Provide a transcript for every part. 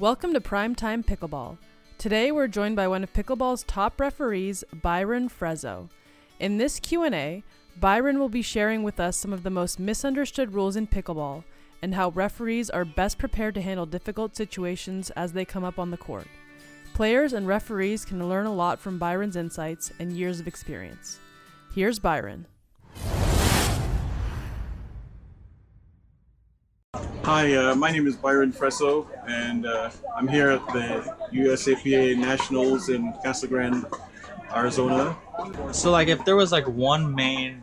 Welcome to PrimeTime Pickleball. Today we're joined by one of pickleball's top referees, Byron Freso. In this Q&A, Byron will be sharing with us some of the most misunderstood rules in pickleball and how referees are best prepared to handle difficult situations as they come up on the court. Players and referees can learn a lot from Byron's insights and years of experience. Here's Byron. Hi, my name is Byron Freso, and I'm here at the USAPA Nationals in Casa Grande, Arizona. So, if there was one main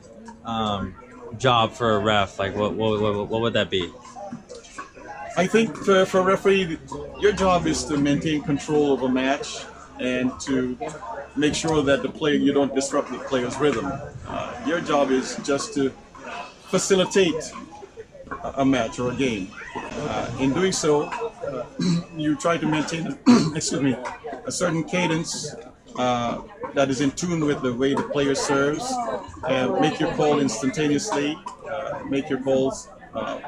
job for a ref, what would that be? I think for a referee, your job is to maintain control of a match and to make sure that you don't disrupt the player's rhythm. Your job is just to facilitate a match or a game. In doing so, you try to maintain a certain cadence that is in tune with the way the player serves, and make your call instantaneously, make your calls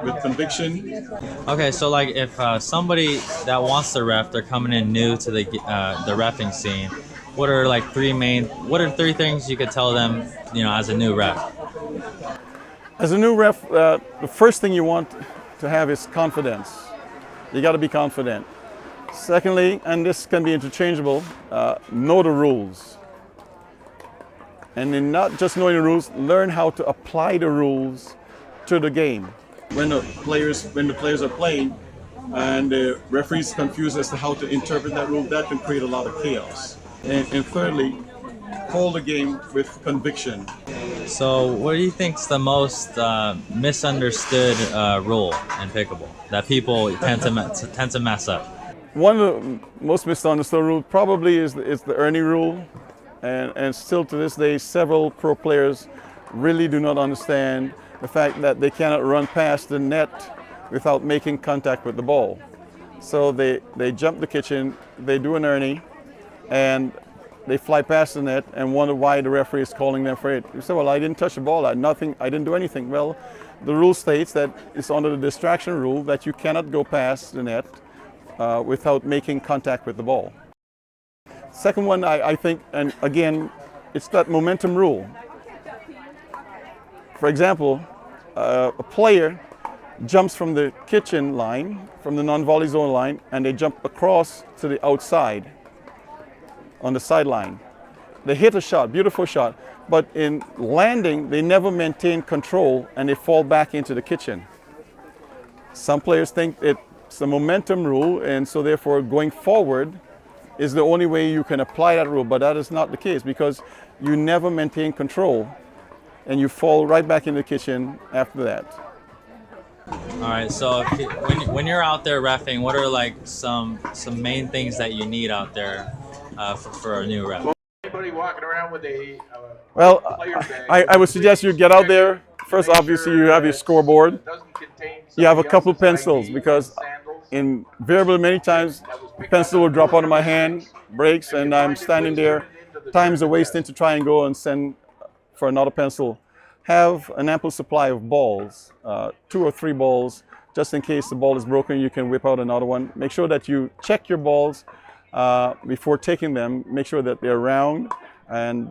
with conviction. Okay, so if somebody that wants to ref, they're coming in new to the reffing scene, what are three things you could tell them, as a new ref? As a new ref, the first thing you want to have is confidence. You got to be confident. Secondly, and this can be interchangeable, know the rules. And in not just knowing the rules, learn how to apply the rules to the game. When the players are playing and the referee's confused as to how to interpret that rule, that can create a lot of chaos. And thirdly, call the game with conviction. So, what do you think is the most misunderstood rule in pickleball that people tend to mess up? One of the most misunderstood rules probably is the Ernie rule, and still to this day, several pro players really do not understand the fact that they cannot run past the net without making contact with the ball. So they jump the kitchen, they do an Ernie, and they fly past the net and wonder why the referee is calling them for it. You say, well, I didn't touch the ball, I didn't do anything. Well, the rule states that it's under the distraction rule that you cannot go past the net without making contact with the ball. Second one, I think, and again, it's that momentum rule. For example, a player jumps from the kitchen line, from the non-volley zone line, and they jump across to the outside on the sideline. They hit a shot, beautiful shot, but in landing, they never maintain control and they fall back into the kitchen. Some players think it's a momentum rule, and so therefore going forward is the only way you can apply that rule, but that is not the case because you never maintain control and you fall right back in the kitchen after that. All right, so when you're out there reffing, what are some main things that you need out there for a new ref? Anybody walking around with a well, player bag? I would suggest you get out there. First, obviously, you have your scoreboard. You have a couple pencils because invariably many times pencil will drop out of my hand, breaks, and I'm standing there. Time's a wasting to try and go and send for another pencil. Have an ample supply of balls, 2 or 3 balls, just in case the ball is broken. You can whip out another one. Make sure that you check your balls before taking them. Make sure that they're round and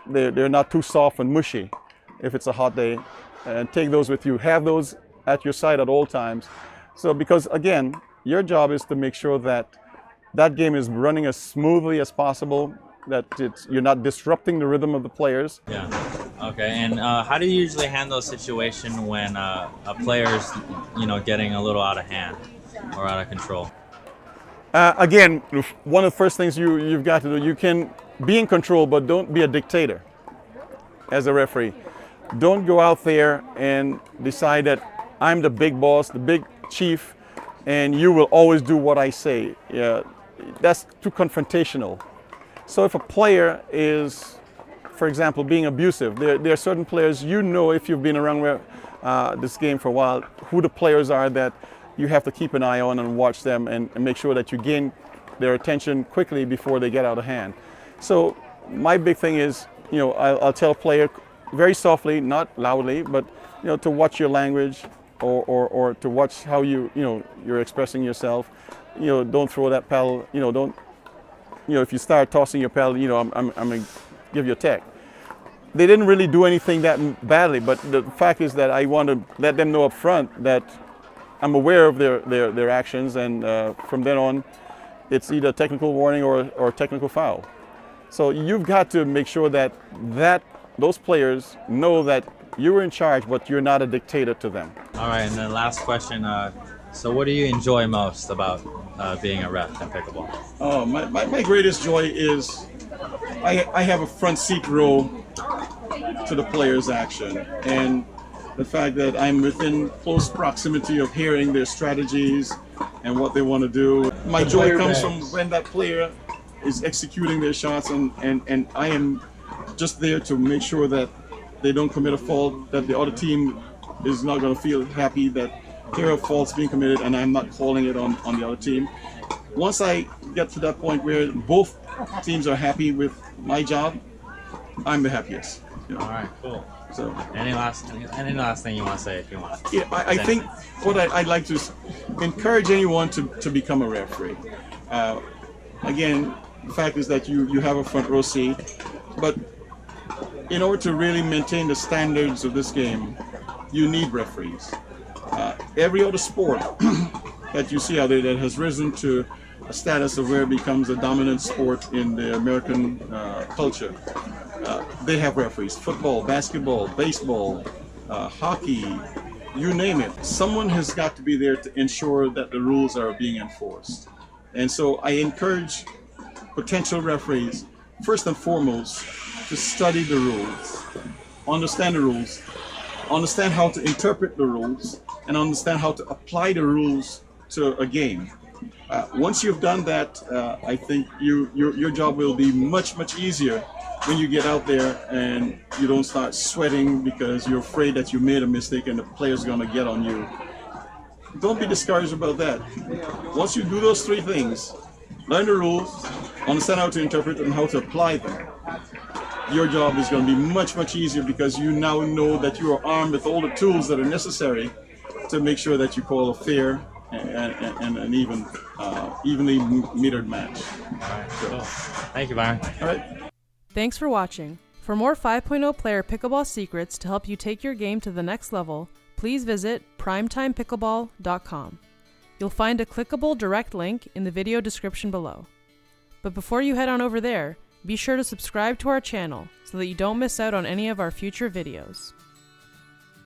they're not too soft and mushy if it's a hot day, and take those with you. Have those at your side at all times. So because again, your job is to make sure that that game is running as smoothly as possible, that you're not disrupting the rhythm of the players. Yeah. Okay. And how do you usually handle a situation when a player's, getting a little out of hand or out of control? Again, one of the first things you've got to do, you can be in control, but don't be a dictator as a referee. Don't go out there and decide that I'm the big boss, the big chief, and you will always do what I say. Yeah, that's too confrontational. So if a player is, for example, being abusive, there are certain players, if you've been around this game for a while, who the players are that you have to keep an eye on and watch them and make sure that you gain their attention quickly before they get out of hand. So my big thing is, I'll tell a player very softly, not loudly, but to watch your language, or to watch how you're expressing yourself. Don't throw that paddle. Don't. If you start tossing your paddle, I'm gonna give you a tech. They didn't really do anything that badly, but the fact is that I want to let them know up front that I'm aware of their actions, and from then on, it's either technical warning or technical foul. So you've got to make sure that those players know that you're in charge, but you're not a dictator to them. All right, and then last question. So what do you enjoy most about being a ref in pickleball? Oh, my greatest joy is I have a front seat row to the players' action, and the fact that I'm within close proximity of hearing their strategies and what they want to do. My joy comes from when that player is executing their shots, and I am just there to make sure that they don't commit a fault, that the other team is not going to feel happy that there are faults being committed and I'm not calling it on the other team. Once I get to that point where both teams are happy with my job, I'm the happiest. All right, cool. So, any last thing you want to say, if you want? Yeah, I think what I'd like to encourage anyone to become a referee. Again, the fact is that you have a front row seat, but in order to really maintain the standards of this game, you need referees. Every other sport that you see out there that has risen to a status of where it becomes a dominant sport in the American culture, they have referees. Football, basketball, baseball, hockey, you name it. Someone has got to be there to ensure that the rules are being enforced. And so I encourage potential referees, first and foremost, to study the rules, understand the rules, understand how to interpret the rules, and understand how to apply the rules to a game. Once you've done that, I think your job will be much easier when you get out there and you don't start sweating because you're afraid that you made a mistake and the player's going to get on you. Don't be discouraged about that. Once you do those three things, learn the rules, understand how to interpret and how to apply them, your job is going to be much easier because you now know that you are armed with all the tools that are necessary to make sure that you call a fair and an evenly metered match. All right, cool. Thank you, Byron. All right. Thanks for watching. For more 5.0 player pickleball secrets to help you take your game to the next level, please visit PrimeTimePickleball.com. You'll find a clickable direct link in the video description below. But before you head on over there, be sure to subscribe to our channel so that you don't miss out on any of our future videos.